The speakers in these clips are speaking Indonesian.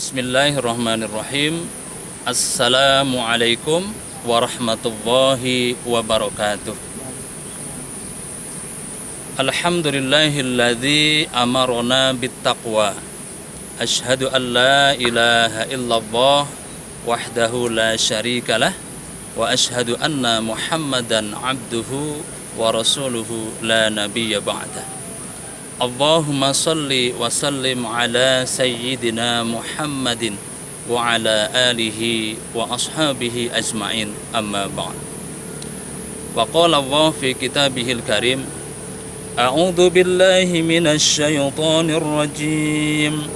Bismillahirrahmanirrahim. Assalamualaikum warahmatullahi wabarakatuh. Alhamdulillahilladzi amarona bittaqwa. Ashhadu an la ilaha illallah wahdahu la syarikalah wa ashhadu anna Muhammadan abduhu wa rasuluhu la nabiyya ba'dah. Allahumma salli wa sallim ala sayyidina Muhammadin wa ala alihi wa ashabihi ajma'in, amma ba'd. Wa qala Allah fi kitabihil karim, a'udzu billahi minasy syaithanir rajim.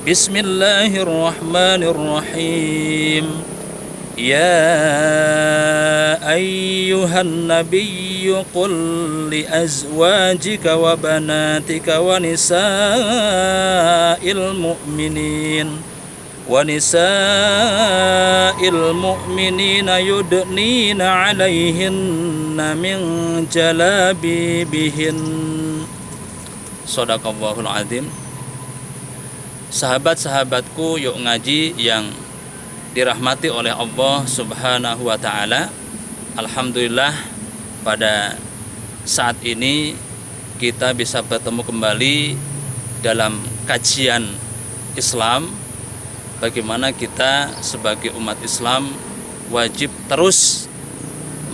Bismillahirrahmanirrahim. Ya ayyuhan nabiyyu qul li azwajika wa banatika wa nisa'il mu'minina yudnina 'alaihinna min jalabibihin. Shadaqallahul azim. Sahabat-sahabatku yuk ngaji yang dirahmati oleh Allah Subhanahu wa ta'ala. Alhamdulillah pada saat ini kita bisa bertemu kembali dalam kajian Islam, bagaimana kita sebagai umat Islam wajib terus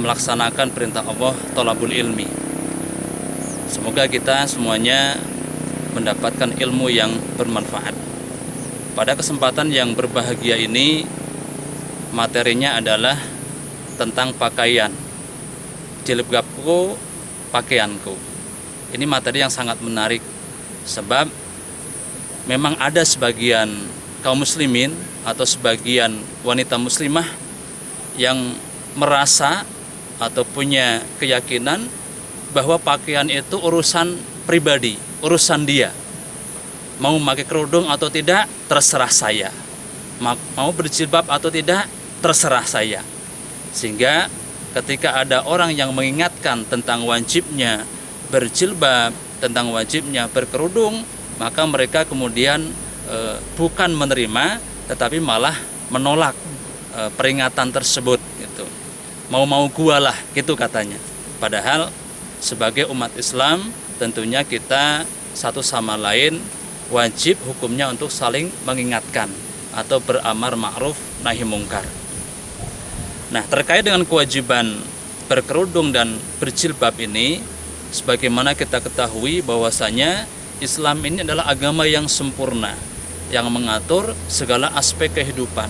melaksanakan perintah Allah, thalabul ilmi. Semoga kita semuanya mendapatkan ilmu yang bermanfaat. Pada kesempatan yang berbahagia ini, materinya adalah tentang pakaian. Jilbabku, pakaianku. Ini materi yang sangat menarik, sebab memang ada sebagian kaum muslimin atau sebagian wanita muslimah yang merasa atau punya keyakinan bahwa pakaian itu urusan pribadi, urusan dia. Mau pakai kerudung atau tidak, terserah saya. Mau berjilbab atau tidak, terserah saya. Sehingga ketika ada orang yang mengingatkan tentang wajibnya berjilbab, tentang wajibnya berkerudung, maka mereka kemudian bukan menerima, tetapi malah menolak peringatan tersebut. Gitu. Mau gualah, gitu katanya. Padahal sebagai umat Islam tentunya kita satu sama lain wajib hukumnya untuk saling mengingatkan atau beramar ma'ruf nahi mungkar. Nah, terkait dengan kewajiban berkerudung dan berjilbab ini, sebagaimana kita ketahui bahwasanya Islam ini adalah agama yang sempurna, yang mengatur segala aspek kehidupan,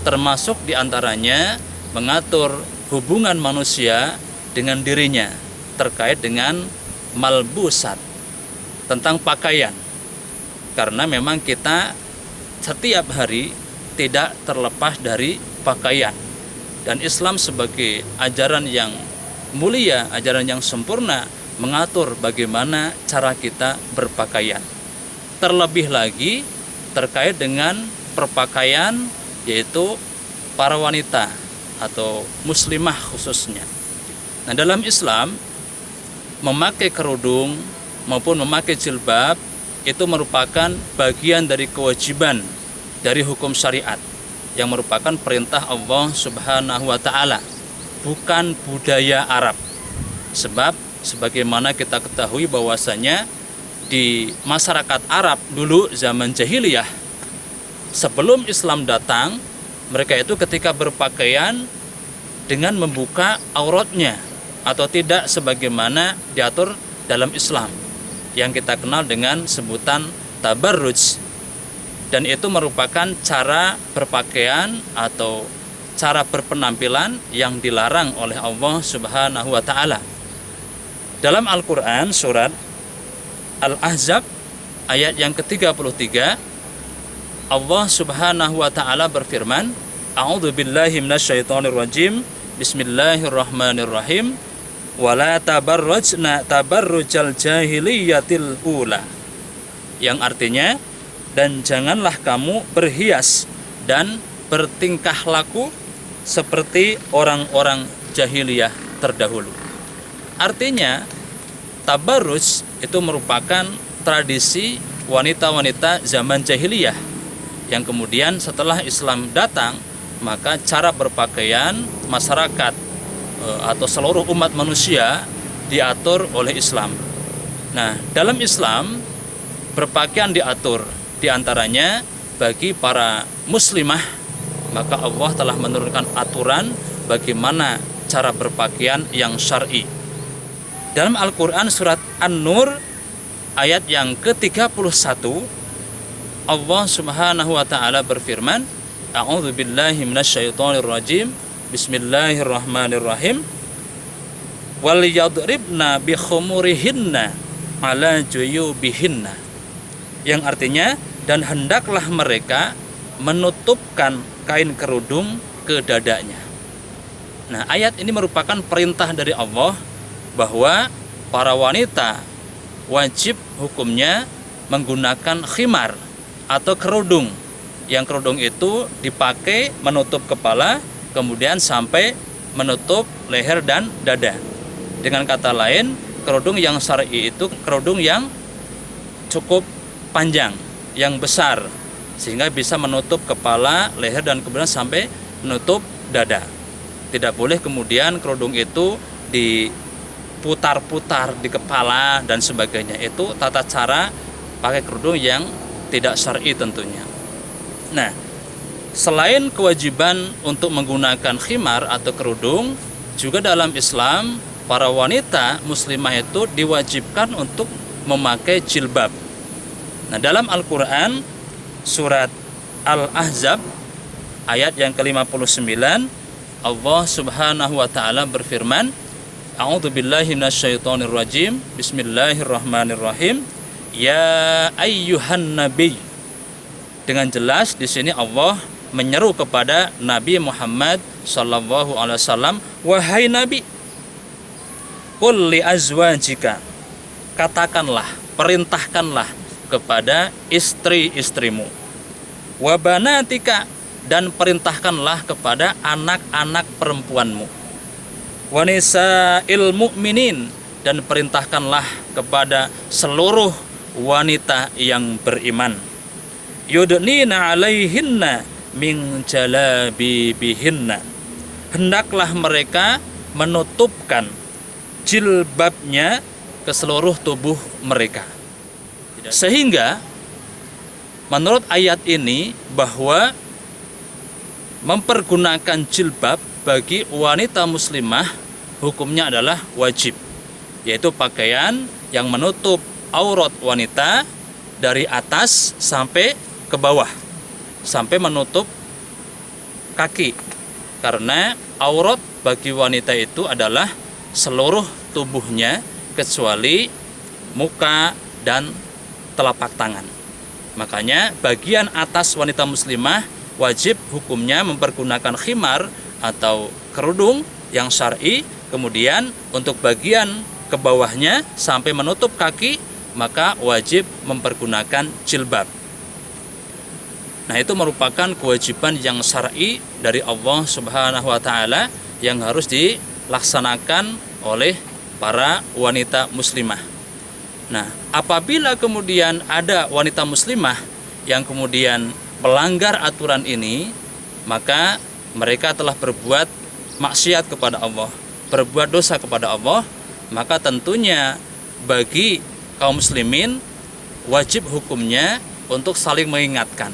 termasuk diantaranya mengatur hubungan manusia dengan dirinya terkait dengan malbusat, tentang pakaian. Karena memang kita setiap hari tidak terlepas dari pakaian. Dan Islam sebagai ajaran yang mulia, ajaran yang sempurna, mengatur bagaimana cara kita berpakaian. Terlebih lagi terkait dengan perpakaian, yaitu para wanita atau muslimah khususnya. Nah, dalam Islam memakai kerudung maupun memakai jilbab itu merupakan bagian dari kewajiban dari hukum syariat yang merupakan perintah Allah Subhanahu wa ta'ala, bukan budaya Arab. Sebab sebagaimana kita ketahui bahwasanya di masyarakat Arab dulu zaman jahiliyah, sebelum Islam datang, mereka itu ketika berpakaian dengan membuka auratnya atau tidak sebagaimana diatur dalam Islam, yang kita kenal dengan sebutan tabarruj. Dan itu merupakan cara berpakaian atau cara berpenampilan yang dilarang oleh Allah Subhanahu wa ta'ala. Dalam Al-Quran surat Al-Ahzab ayat yang ke-33, Allah Subhanahu wa ta'ala berfirman, A'udzu billahi minasyaitonir rajim. Bismillahirrahmanirrahim. Wala tabarrajna tabarrujal jahiliyatil ula. Yang artinya, dan janganlah kamu berhias dan bertingkah laku seperti orang-orang jahiliyah terdahulu. Artinya, tabarruj itu merupakan tradisi wanita-wanita zaman jahiliyah yang kemudian setelah Islam datang, maka cara berpakaian masyarakat atau seluruh umat manusia diatur oleh Islam. Nah, dalam Islam berpakaian diatur, diantaranya bagi para muslimah, maka Allah telah menurunkan aturan bagaimana cara berpakaian yang syar'i. Dalam Al-Quran surat An-Nur ayat yang ke-31, Allah Subhanahu wa taala berfirman, A'udzu billahi minasyaitonir rajim. Bismillahirrahmanirrahim. Wal yadribna bi khumurihinna ala juyubihinna. Yang artinya, dan hendaklah mereka menutupkan kain kerudung ke dadanya. Nah, ayat ini merupakan perintah dari Allah bahwa para wanita wajib hukumnya menggunakan khimar atau kerudung. Yang kerudung itu dipakai menutup kepala, kemudian sampai menutup leher dan dada. Dengan kata lain, kerudung yang syar'i itu kerudung yang cukup panjang, yang besar, sehingga bisa menutup kepala, leher, dan kemudian sampai menutup dada. Tidak boleh kemudian kerudung itu diputar-putar di kepala dan sebagainya. Itu tata cara pakai kerudung yang tidak syar'i tentunya. Nah, selain kewajiban untuk menggunakan khimar atau kerudung, juga dalam Islam para wanita muslimah itu diwajibkan untuk memakai jilbab. Nah, dalam Al-Quran surat Al-Ahzab ayat yang ke-59, Allah Subhanahu wa taala berfirman, A'udzu billahi minasyaitonir rajim. Bismillahirrahmanirrahim. Ya ayyuhan nabi. Dengan jelas di sini Allah menyeru kepada Nabi Muhammad sallallahu alaihi wasallam, wahai nabi, qul li azwajika, katakanlah, perintahkanlah kepada istri-istrimu, wa banatika, dan perintahkanlah kepada anak-anak perempuanmu, wa nisa'il mu'minin, dan perintahkanlah kepada seluruh wanita yang beriman, yudnina alaihinna min jalabibihinna, hendaklah mereka menutupkan jilbabnya ke seluruh tubuh mereka. Sehingga menurut ayat ini bahwa mempergunakan jilbab bagi wanita muslimah hukumnya adalah wajib, yaitu pakaian yang menutup aurat wanita dari atas sampai ke bawah, sampai menutup kaki. Karena aurat bagi wanita itu adalah seluruh tubuhnya kecuali muka dan telapak tangan. Makanya bagian atas wanita muslimah wajib hukumnya mempergunakan khimar atau kerudung yang syar'i. Kemudian untuk bagian ke bawahnya sampai menutup kaki, maka wajib mempergunakan jilbab. Nah, itu merupakan kewajiban yang syar'i dari Allah Subhanahu wa taala yang harus dilaksanakan oleh para wanita muslimah. Nah, apabila kemudian ada wanita muslimah yang kemudian melanggar aturan ini, maka mereka telah berbuat maksiat kepada Allah, berbuat dosa kepada Allah. Maka tentunya bagi kaum muslimin wajib hukumnya untuk saling mengingatkan.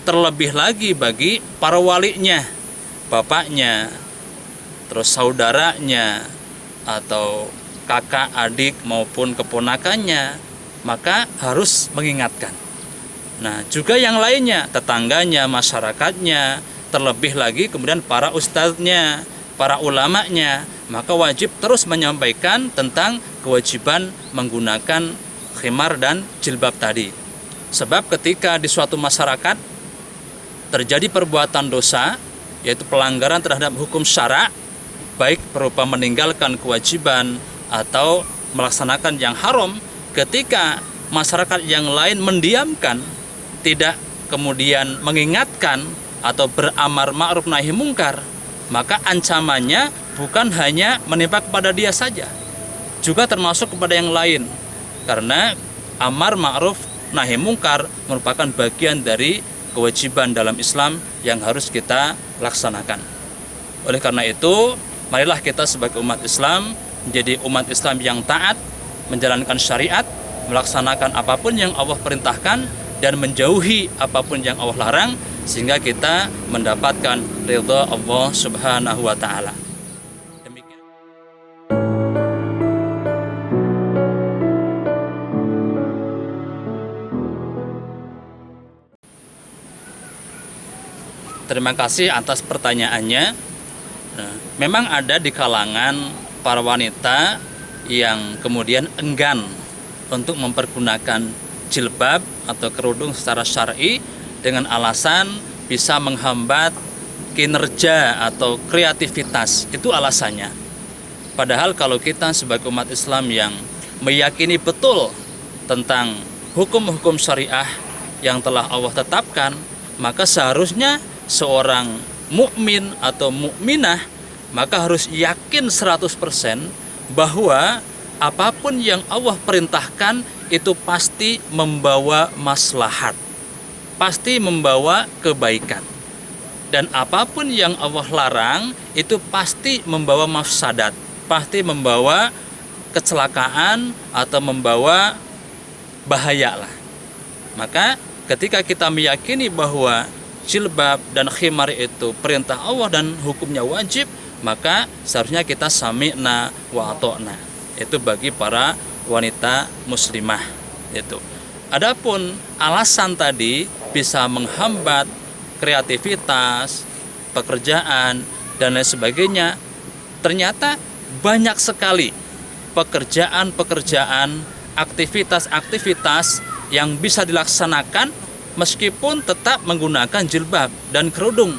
Terlebih lagi bagi para walinya, bapaknya, terus saudaranya, atau kakak, adik maupun keponakannya, maka harus mengingatkan. Nah, juga yang lainnya, tetangganya, masyarakatnya, terlebih lagi kemudian para ustadznya, para ulamanya, maka wajib terus menyampaikan tentang kewajiban menggunakan khimar dan jilbab tadi. Sebab ketika di suatu masyarakat terjadi perbuatan dosa, yaitu pelanggaran terhadap hukum syara', baik berupa meninggalkan kewajiban atau melaksanakan yang haram, ketika masyarakat yang lain mendiamkan, tidak kemudian mengingatkan atau beramar ma'ruf nahi mungkar, maka ancamannya bukan hanya menimpa kepada dia saja, juga termasuk kepada yang lain. Karena amar ma'ruf nahi mungkar merupakan bagian dari kewajiban dalam Islam yang harus kita laksanakan. Oleh karena itu, marilah kita sebagai umat Islam menjadi umat Islam yang taat, menjalankan syariat, melaksanakan apapun yang Allah perintahkan dan menjauhi apapun yang Allah larang, sehingga kita mendapatkan ridha Allah Subhanahu wa taala. Demikian. Terima kasih atas pertanyaannya. Nah, memang ada di kalangan para wanita yang kemudian enggan untuk mempergunakan jilbab atau kerudung secara syar'i dengan alasan bisa menghambat kinerja atau kreativitas. Itu alasannya. Padahal kalau kita sebagai umat Islam yang meyakini betul tentang hukum-hukum syariah yang telah Allah tetapkan, maka seharusnya seorang mukmin atau mukminah maka harus yakin 100% bahwa apapun yang Allah perintahkan itu pasti membawa maslahat, pasti membawa kebaikan. Dan apapun yang Allah larang itu pasti membawa mafsadat, pasti membawa kecelakaan atau membawa bahaya lah. Maka ketika kita meyakini bahwa jilbab dan khimar itu perintah Allah dan hukumnya wajib, maka seharusnya kita sami'na wa ata'na. Itu bagi para wanita muslimah itu. Adapun alasan tadi bisa menghambat kreativitas, pekerjaan dan lain sebagainya, ternyata banyak sekali pekerjaan-pekerjaan, aktivitas-aktivitas yang bisa dilaksanakan meskipun tetap menggunakan jilbab dan kerudung.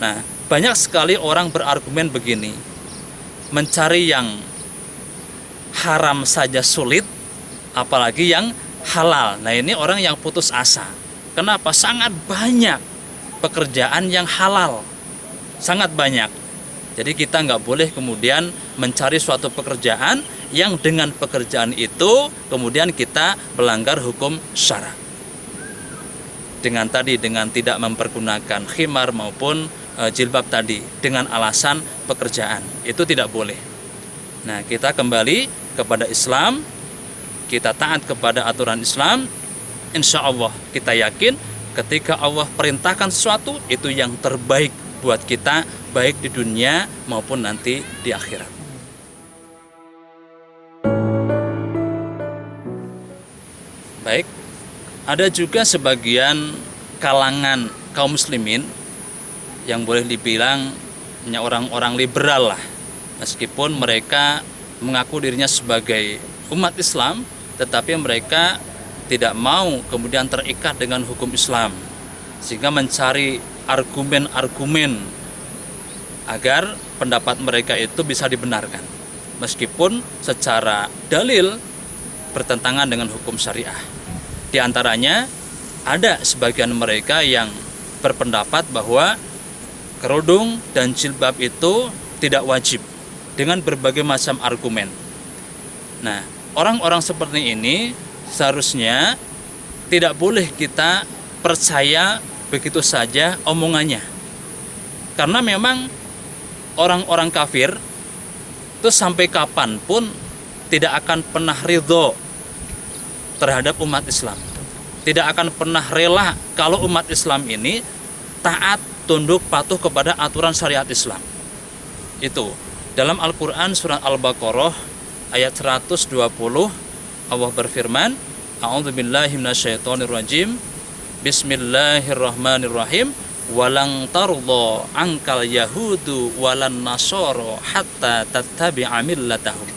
Nah, banyak sekali orang berargumen begini, mencari yang haram saja sulit, apalagi yang halal. Nah, ini orang yang putus asa. Kenapa? Sangat banyak pekerjaan yang halal, sangat banyak. Jadi kita nggak boleh kemudian mencari suatu pekerjaan yang dengan pekerjaan itu kemudian kita melanggar hukum syara. Dengan tidak mempergunakan khimar maupun jilbab tadi dengan alasan pekerjaan, itu tidak boleh. Nah, kita kembali kepada Islam, kita taat kepada aturan Islam, insya Allah kita yakin ketika Allah perintahkan sesuatu itu yang terbaik buat kita, baik di dunia maupun nanti di akhirat. Baik, ada juga sebagian kalangan kaum muslimin yang boleh dibilang orang-orang liberal lah, meskipun mereka mengaku dirinya sebagai umat Islam, tetapi mereka tidak mau kemudian terikat dengan hukum Islam, sehingga mencari argumen-argumen agar pendapat mereka itu bisa dibenarkan, meskipun secara dalil bertentangan dengan hukum syariah. Di antaranya ada sebagian mereka yang berpendapat bahwa kerudung dan jilbab itu tidak wajib dengan berbagai macam argumen. Nah, orang-orang seperti ini seharusnya tidak boleh kita percaya begitu saja omongannya. Karena memang orang-orang kafir itu sampai kapanpun tidak akan pernah ridho terhadap umat Islam. Tidak akan pernah rela kalau umat Islam ini taat, tunduk, patuh kepada aturan syariat Islam. Itu dalam Al-Quran surat Al-Baqarah ayat 120 Allah berfirman, A'udzubillahi minasyaitonirrajim, Bismillahirrahmanirrahim, walang tardha ankal yahudu walan nasara hatta tattabi'a millatahum.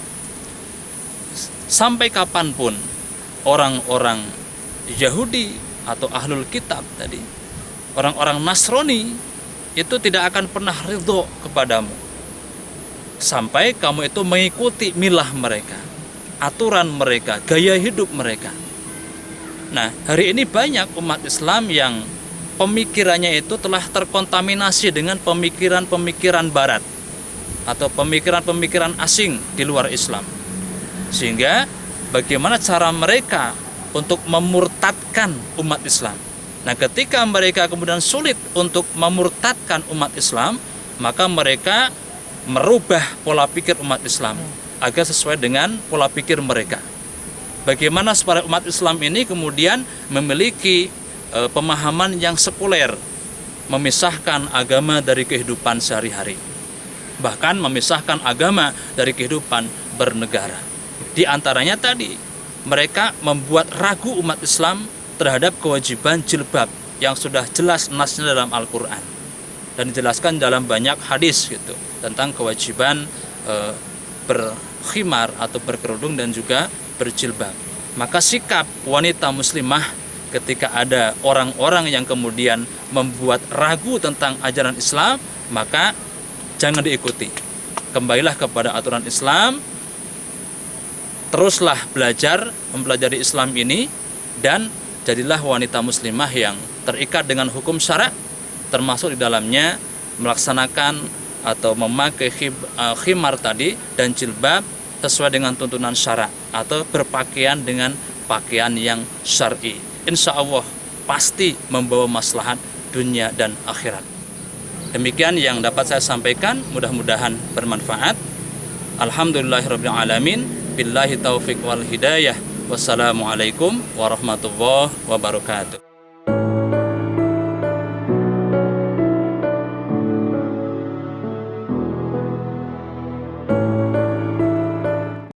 Sampai kapanpun orang-orang Yahudi atau ahlul kitab tadi, orang-orang Nasrani itu tidak akan pernah ridho kepadamu sampai kamu itu mengikuti milah mereka, aturan mereka, gaya hidup mereka. Nah, hari ini banyak umat Islam yang pemikirannya itu telah terkontaminasi dengan pemikiran-pemikiran barat atau pemikiran-pemikiran asing di luar Islam. Sehingga bagaimana cara mereka untuk memurtadkan umat Islam, Nah, ketika mereka kemudian sulit untuk memurtadkan umat Islam, maka mereka merubah pola pikir umat Islam agar sesuai dengan pola pikir mereka. Bagaimana supaya umat Islam ini kemudian memiliki pemahaman yang sekuler, memisahkan agama dari kehidupan sehari-hari, bahkan memisahkan agama dari kehidupan bernegara. Di antaranya tadi, mereka membuat ragu umat Islam terhadap kewajiban jilbab yang sudah jelas nasnya dalam Al-Quran dan dijelaskan dalam banyak hadis gitu tentang kewajiban berkhimar atau berkerudung dan juga berjilbab. Maka sikap wanita muslimah ketika ada orang-orang yang kemudian membuat ragu tentang ajaran Islam, maka jangan diikuti. Kembalilah kepada aturan Islam, teruslah mempelajari Islam ini, dan jadilah wanita muslimah yang terikat dengan hukum syara, termasuk di dalamnya melaksanakan atau memakai khimar tadi dan jilbab sesuai dengan tuntunan syara atau berpakaian dengan pakaian yang syar'i. Insya Allah pasti membawa maslahat dunia dan akhirat. Demikian yang dapat saya sampaikan, mudah-mudahan bermanfaat. Alhamdulillahirabbil alamin, billahi taufiq wal hidayah. Wassalamualaikum warahmatullahi wabarakatuh.